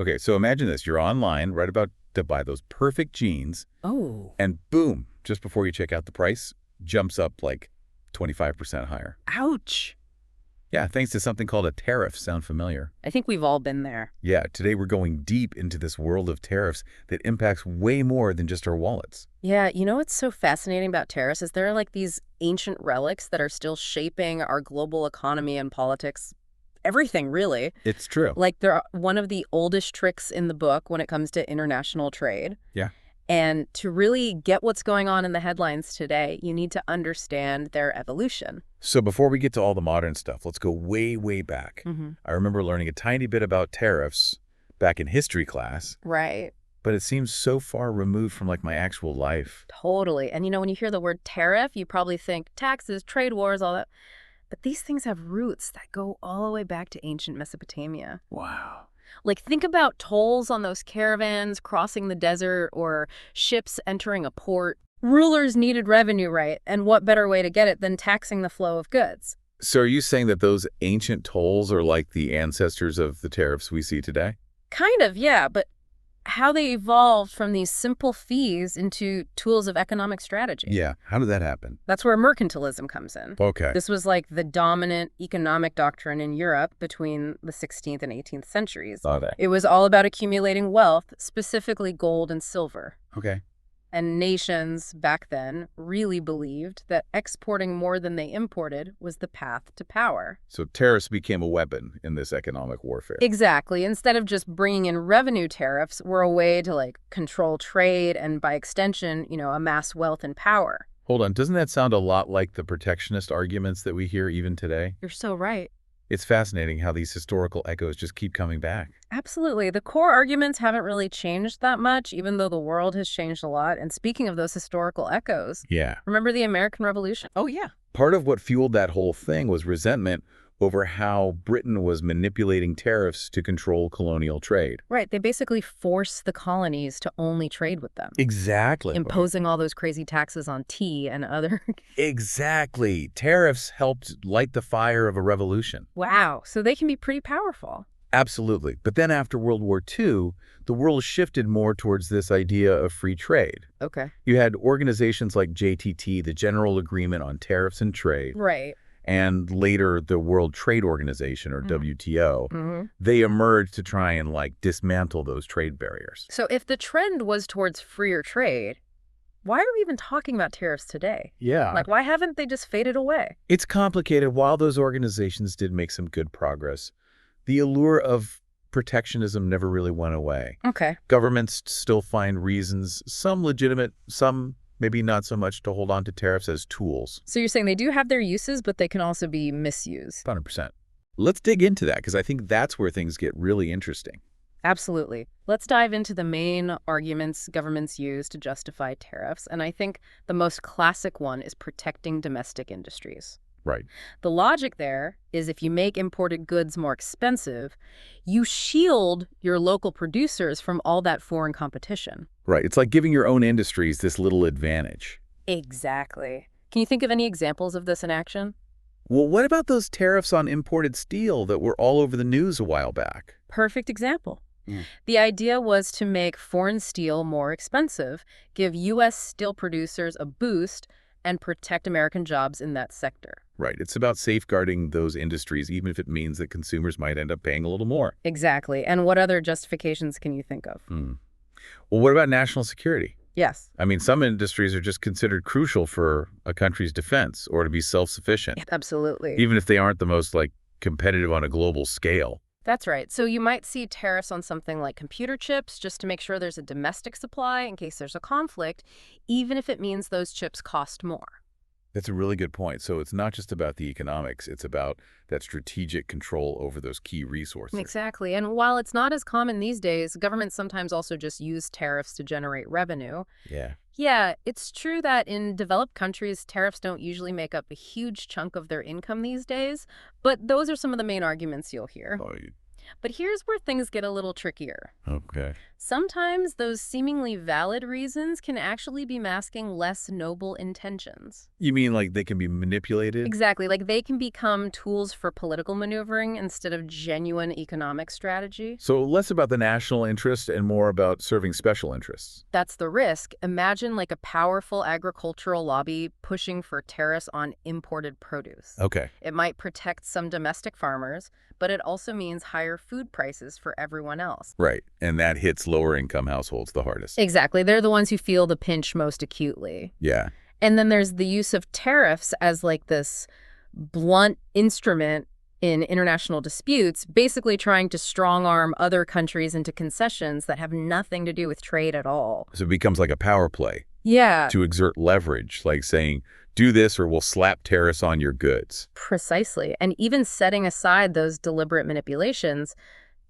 Okay, so imagine this. You're online, right about to buy those perfect jeans, Oh. and boom, just before you check out, the price jumps up like 25% higher. Ouch. Yeah, thanks to something called a tariff. Sound familiar? I think we've all been there. Yeah, today we're going deep into this world of tariffs that impacts way more than just our wallets. Yeah, you know what's so fascinating about tariffs is there are like these ancient relics that are still shaping our global economy and politics. Everything, really. It's true. Like they're one of the oldest tricks in the book when it comes to international trade. Yeah. And to really get what's going on in the headlines today, you need to understand their evolution. So before we get to all the modern stuff, let's go way, way back. I remember learning a tiny bit about tariffs back in history class, Right. but it seems so far removed from like my actual life. Totally. And you know, when you hear the word tariff, you probably think taxes, trade wars, all that. But these things have roots that go all the way back to ancient Mesopotamia. Wow. Like, think about tolls on those caravans crossing the desert or ships entering a port. Rulers needed revenue, right? And what better way to get it than taxing the flow of goods? So are you saying that those ancient tolls are like the ancestors of the tariffs we see today? Kind of, yeah, but how they evolved from these simple fees into tools of economic strategy. Yeah. How did that happen? That's where mercantilism comes in. Okay. This was like the dominant economic doctrine in Europe between the 16th and 18th centuries. It was all about accumulating wealth, specifically gold and silver. Okay. And nations back then really believed that exporting more than they imported was the path to power. So tariffs became a weapon in this economic warfare. Exactly. Instead of just bringing in revenue, tariffs were a way to like control trade and by extension, amass wealth and power. Hold on. Doesn't that sound a lot like the protectionist arguments that we hear even today? You're so right. It's fascinating how these historical echoes just keep coming back. Absolutely. The core arguments haven't really changed that much, even though the world has changed a lot. And speaking of those historical echoes, Yeah. remember the American Revolution? Oh, yeah. Part of what fueled that whole thing was resentment over how Britain was manipulating tariffs to control colonial trade. Right. They basically forced the colonies to only trade with them. Exactly. Imposing all those crazy taxes on tea and other... Exactly. Tariffs helped light the fire of a revolution. Wow. So they can be pretty powerful. Absolutely. But then after World War II, the world shifted more towards this idea of free trade. Okay. You had organizations like JTT, the General Agreement on Tariffs and Trade, Right. and later the World Trade Organization, or WTO. Mm-hmm. They emerged to try and dismantle those trade barriers. So if the trend was towards freer trade, why are we even talking about tariffs today? Yeah. Like, why haven't they just faded away? It's complicated. While those organizations did make some good progress, the allure of protectionism never really went away. Okay. Governments still find reasons, some legitimate, some maybe not so much, to hold on to tariffs as tools. So you're saying they do have their uses, but they can also be misused. 100%. Let's dig into that, because I think that's where things get really interesting. Absolutely. Let's dive into the main arguments governments use to justify tariffs. And I think the most classic one is protecting domestic industries. Right. The logic there is if you make imported goods more expensive, you shield your local producers from all that foreign competition. Right. It's like giving your own industries this little advantage. Exactly. Can you think of any examples of this in action? Well, what about those tariffs on imported steel that were all over the news a while back? Perfect example. The idea was to make foreign steel more expensive, give U.S. steel producers a boost, and protect American jobs in that sector. Right. It's about safeguarding those industries, even if it means that consumers might end up paying a little more. Exactly. And what other justifications can you think of? Well, what about national security? Yes. I mean, some industries are just considered crucial for a country's defense or to be self-sufficient. Absolutely. Even if they aren't the most, competitive on a global scale. That's right. So you might see tariffs on something like computer chips just to make sure there's a domestic supply in case there's a conflict, even if it means those chips cost more. That's a really good point. So it's not just about the economics, it's about that strategic control over those key resources. Exactly. And while it's not as common these days, governments sometimes also just use tariffs to generate revenue. Yeah. Yeah, it's true that in developed countries, tariffs don't usually make up a huge chunk of their income these days, but those are some of the main arguments you'll hear. Oh, But here's where things get a little trickier. okay. Sometimes those seemingly valid reasons can actually be masking less noble intentions. You mean like they can be manipulated? Exactly, like they can become tools for political maneuvering instead of genuine economic strategy. So less about the national interest and more about serving special interests. That's the risk. Imagine like a powerful agricultural lobby pushing for tariffs on imported produce. Okay. It might protect some domestic farmers, but it also means higher food prices for everyone else. Right. And that hits lower income households the hardest. Exactly. They're the ones who feel the pinch most acutely. Yeah. And then there's the use of tariffs as like this blunt instrument in international disputes, basically trying to strong-arm other countries into concessions that have nothing to do with trade at all. So it becomes like a power play. Yeah. To exert leverage, like saying, do this or we'll slap tariffs on your goods. Precisely. And even setting aside those deliberate manipulations,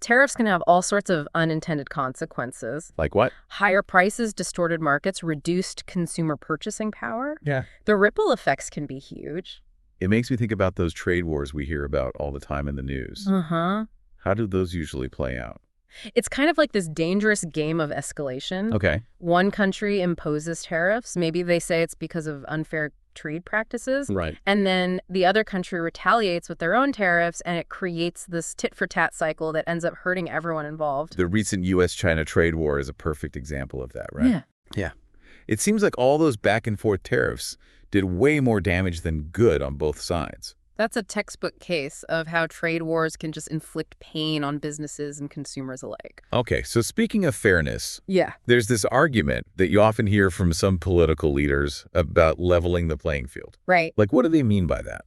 tariffs can have all sorts of unintended consequences. Like what? Higher prices, distorted markets, reduced consumer purchasing power. Yeah. The ripple effects can be huge. It makes me think about those trade wars we hear about all the time in the news. Uh-huh. How do those usually play out? It's kind of like this dangerous game of escalation. Okay. One country imposes tariffs. Maybe they say it's because of unfair trade practices. Right. And then the other country retaliates with their own tariffs, and it creates this tit-for-tat cycle that ends up hurting everyone involved. The recent U.S.-China trade war is a perfect example of that, right? Yeah. Yeah. It seems like all those back-and-forth tariffs did way more damage than good on both sides. That's a textbook case of how trade wars can just inflict pain on businesses and consumers alike. Okay, so speaking of fairness, Yeah. there's this argument that you often hear from some political leaders about leveling the playing field. Right. Like, what do they mean by that?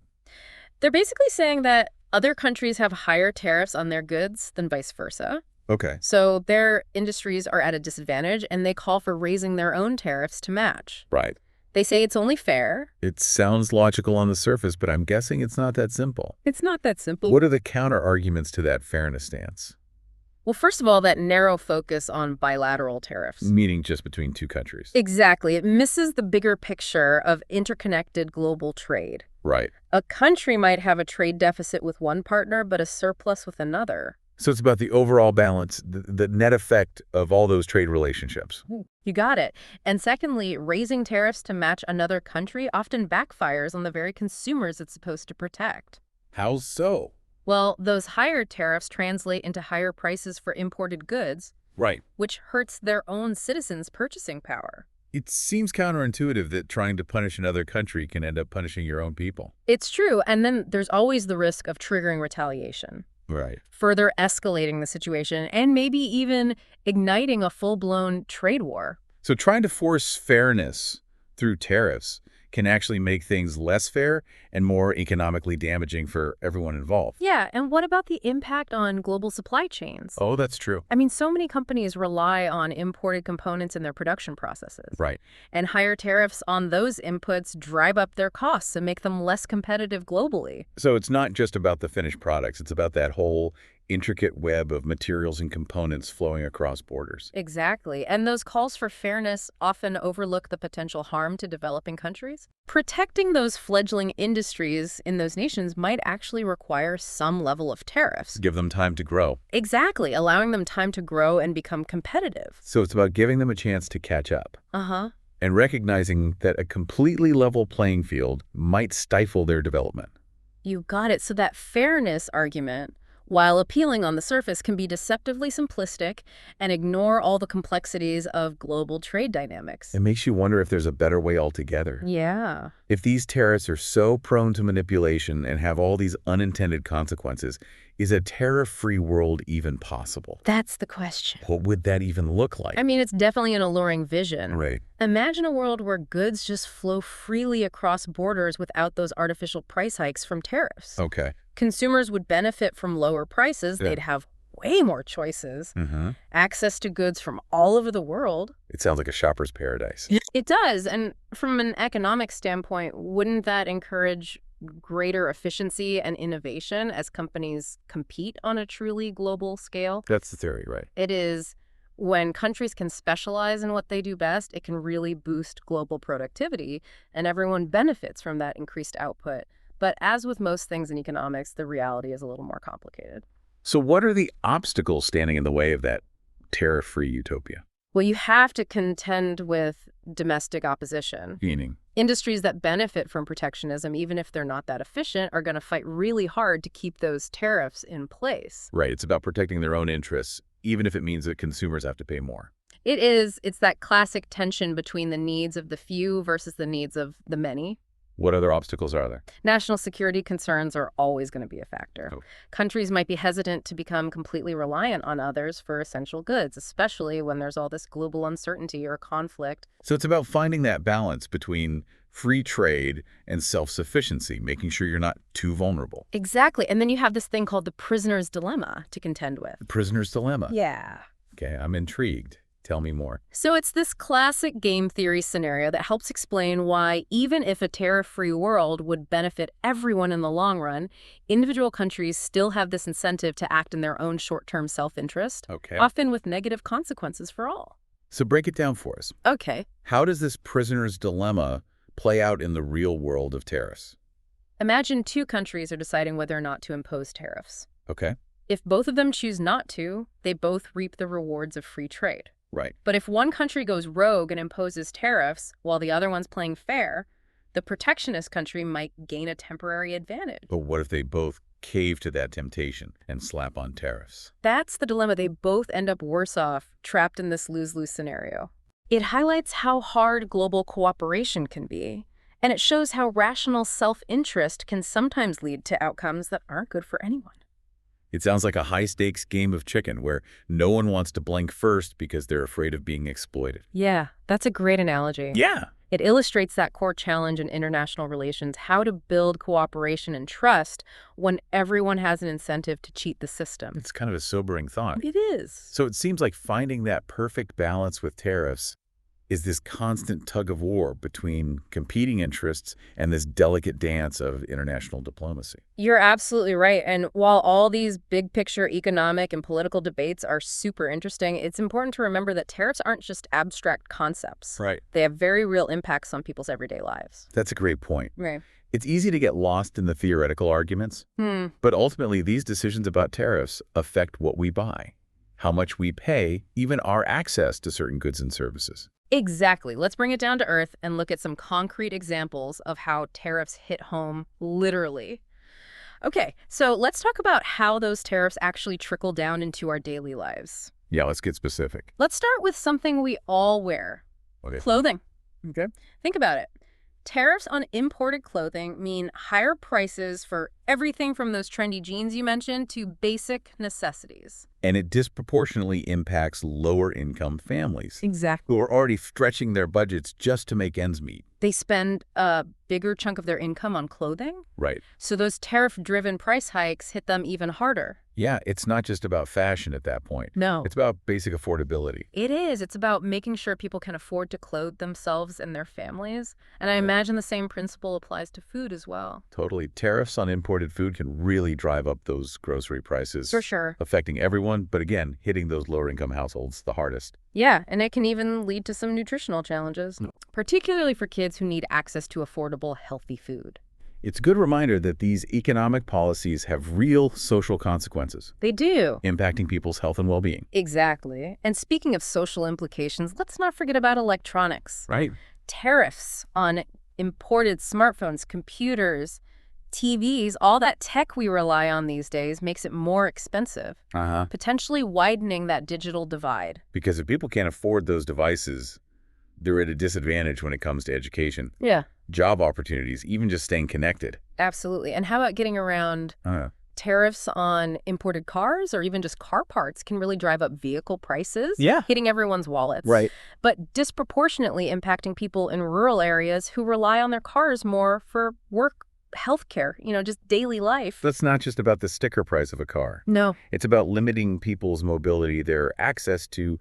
They're basically saying that other countries have higher tariffs on their goods than vice versa. Okay. So their industries are at a disadvantage, and they call for raising their own tariffs to match. Right. They say it's only fair. It sounds logical on the surface, but I'm guessing it's not that simple. It's not that simple. What are the counter-arguments to that fairness stance? Well, first of all, that narrow focus on bilateral tariffs. Meaning just between two countries. Exactly. It misses the bigger picture of interconnected global trade. Right. A country might have a trade deficit with one partner, but a surplus with another. So it's about the overall balance, the net effect of all those trade relationships. You got it. And secondly, raising tariffs to match another country often backfires on the very consumers it's supposed to protect. How so? Well, those higher tariffs translate into higher prices for imported goods, Right. which hurts their own citizens' purchasing power. It seems counterintuitive that trying to punish another country can end up punishing your own people. It's true, and then there's always the risk of triggering retaliation, Right. further escalating the situation, and maybe even igniting a full-blown trade war. So trying to force fairness through tariffs can actually make things less fair and more economically damaging for everyone involved. Yeah, and what about the impact on global supply chains? Oh, that's true. I mean, so many companies rely on imported components in their production processes. Right. And higher tariffs on those inputs drive up their costs and make them less competitive globally. So it's not just about the finished products. It's about that whole intricate web of materials and components flowing across borders. Exactly. And those calls for fairness often overlook the potential harm to developing countries. Protecting those fledgling industries in those nations might actually require some level of tariffs. Give them time to grow. Exactly, allowing them time to grow and become competitive. So it's about giving them a chance to catch up. Uh-huh. And recognizing that a completely level playing field might stifle their development. You got it. So that fairness argument, while appealing on the surface, can be deceptively simplistic and ignore all the complexities of global trade dynamics. It makes you wonder if there's a better way altogether. Yeah. If these tariffs are so prone to manipulation and have all these unintended consequences, is a tariff-free world even possible? That's the question. What would that even look like? I mean, it's definitely an alluring vision. Right. Imagine a world where goods just flow freely across borders without those artificial price hikes from tariffs. Okay. Consumers would benefit from lower prices. Yeah. They'd have way more choices, Mm-hmm. access to goods from all over the world. It sounds like a shopper's paradise. It does. And from an economic standpoint, wouldn't that encourage greater efficiency and innovation as companies compete on a truly global scale? That's the theory, right? It is. When countries can specialize in what they do best, it can really boost global productivity, and everyone benefits from that increased output. But as with most things in economics, the reality is a little more complicated. So what are the obstacles standing in the way of that tariff-free utopia? Well, you have to contend with domestic opposition. Meaning? Industries that benefit from protectionism, even if they're not that efficient, are going to fight really hard to keep those tariffs in place. Right. It's about protecting their own interests, even if it means that consumers have to pay more. It is. It's that classic tension between the needs of the few versus the needs of the many. What other obstacles are there? National security concerns are always going to be a factor. Oh. Countries might be hesitant to become completely reliant on others for essential goods, especially when there's all this global uncertainty or conflict. So it's about finding that balance between free trade and self-sufficiency, making sure you're not too vulnerable. Exactly. And then you have this thing called the prisoner's dilemma to contend with. The prisoner's dilemma. Yeah. Okay, I'm intrigued. Tell me more. So it's this classic game theory scenario that helps explain why, even if a tariff-free world would benefit everyone in the long run, individual countries still have this incentive to act in their own short-term self-interest, Okay. often with negative consequences for all. So break it down for us. Okay. How does this prisoner's dilemma play out in the real world of tariffs? Imagine two countries are deciding whether or not to impose tariffs. Okay. If both of them choose not to, they both reap the rewards of free trade. Right. But if one country goes rogue and imposes tariffs while the other one's playing fair, the protectionist country might gain a temporary advantage. But what if they both cave to that temptation and slap on tariffs? That's the dilemma. They both end up worse off, trapped in this lose-lose scenario. It highlights how hard global cooperation can be, and it shows how rational self-interest can sometimes lead to outcomes that aren't good for anyone. It sounds like a high-stakes game of chicken where no one wants to blink first because they're afraid of being exploited. Yeah, that's a great analogy. Yeah. It illustrates that core challenge in international relations, how to build cooperation and trust when everyone has an incentive to cheat the system. It's kind of a sobering thought. It is. So it seems like finding that perfect balance with tariffs is this constant tug of war between competing interests and this delicate dance of international diplomacy. You're absolutely right. And while all these big picture economic and political debates are super interesting, it's important to remember that tariffs aren't just abstract concepts. Right. They have very real impacts on people's everyday lives. That's a great point. Right. It's easy to get lost in the theoretical arguments, but ultimately these decisions about tariffs affect what we buy, how much we pay, even our access to certain goods and services. Exactly. Let's bring it down to earth and look at some concrete examples of how tariffs hit home literally. Okay, so let's talk about how those tariffs actually trickle down into our daily lives. Yeah, let's get specific. Let's start with something we all wear. Okay. Clothing. Okay. Think about it. Tariffs on imported clothing mean higher prices for everything from those trendy jeans you mentioned to basic necessities. And it disproportionately impacts lower-income families Exactly. who are already stretching their budgets just to make ends meet. They spend a bigger chunk of their income on clothing, Right. so those tariff-driven price hikes hit them even harder. Yeah, it's not just about fashion at that point. No. It's about basic affordability. It is. It's about making sure people can afford to clothe themselves and their families. And I imagine the same principle applies to food as well. Totally. Tariffs on imported food can really drive up those grocery prices. For sure. Affecting everyone, but again, hitting those lower-income households the hardest. Yeah, and it can even lead to some nutritional challenges, particularly for kids who need access to affordable, healthy food. It's a good reminder that these economic policies have real social consequences, They do. impacting people's health and well-being. Exactly. And speaking of social implications, let's not forget about electronics. Right. Tariffs on imported smartphones, computers, TVs, all that tech we rely on these days makes it more expensive, potentially widening that digital divide. Because if people can't afford those devices, they're at a disadvantage when it comes to education, Yeah, job opportunities, even just staying connected. absolutely. And how about getting around tariffs on imported cars or even just car parts can really drive up vehicle prices, Yeah. hitting everyone's wallets, Right. but disproportionately impacting people in rural areas who rely on their cars more for work, healthcare, just daily life. That's not just about the sticker price of a car. No. It's about limiting people's mobility, their access to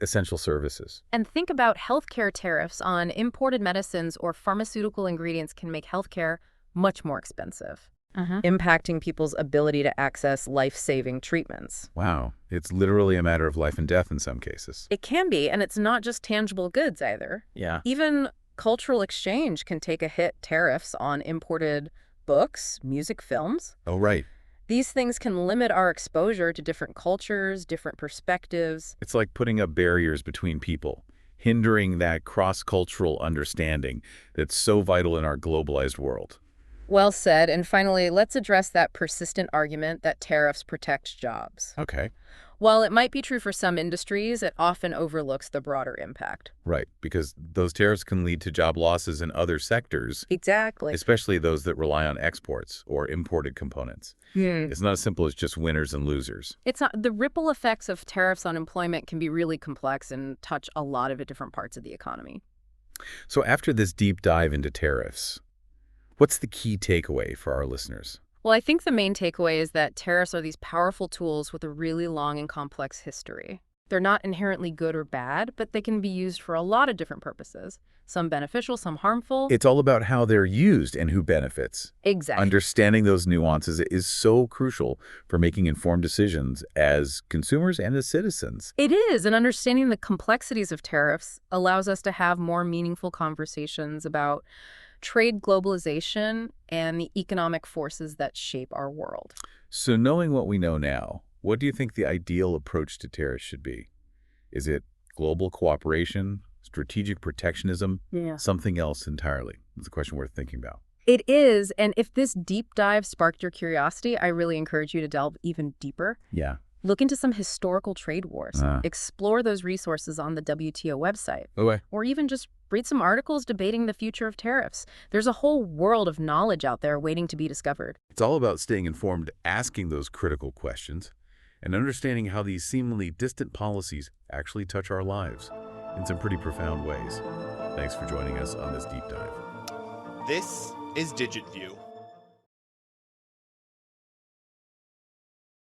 essential services. And think about healthcare tariffs on imported medicines or pharmaceutical ingredients can make healthcare much more expensive, impacting people's ability to access life-saving treatments. Wow. It's literally a matter of life and death in some cases. It can be, and it's not just tangible goods either. Yeah. Even cultural exchange can take a hit. Tariffs on imported books, music, films. Oh, right. These things can limit our exposure to different cultures, different perspectives. It's like putting up barriers between people, hindering that cross-cultural understanding that's so vital in our globalized world. Well said. And finally, let's address that persistent argument that tariffs protect jobs. Okay. While it might be true for some industries, it often overlooks the broader impact. Right, because those tariffs can lead to job losses in other sectors, Exactly. especially those that rely on exports or imported components. It's not as simple as just winners and losers. It's not, the ripple effects of tariffs on employment can be really complex and touch a lot of different parts of the economy. So after this deep dive into tariffs, what's the key takeaway for our listeners? Well, I think the main takeaway is that tariffs are these powerful tools with a really long and complex history. They're not inherently good or bad, but they can be used for a lot of different purposes. Some beneficial, some harmful. It's all about how they're used and who benefits. Exactly. Understanding those nuances is so crucial for making informed decisions as consumers and as citizens. It is, and understanding the complexities of tariffs allows us to have more meaningful conversations about trade, globalization, and the economic forces that shape our world. So knowing what we know now, what do you think the ideal approach to tariffs should be? Is it global cooperation, strategic protectionism, something else entirely? That's a question worth thinking about. It is, and if this deep dive sparked your curiosity, I really encourage you to delve even deeper. Yeah. Look into some historical trade wars. Explore those resources on the WTO website. Okay. Or even just read some articles debating the future of tariffs. There's a whole world of knowledge out there waiting to be discovered. It's all about staying informed, asking those critical questions, and understanding how these seemingly distant policies actually touch our lives in some pretty profound ways. Thanks for joining us on this deep dive. This is DigitView.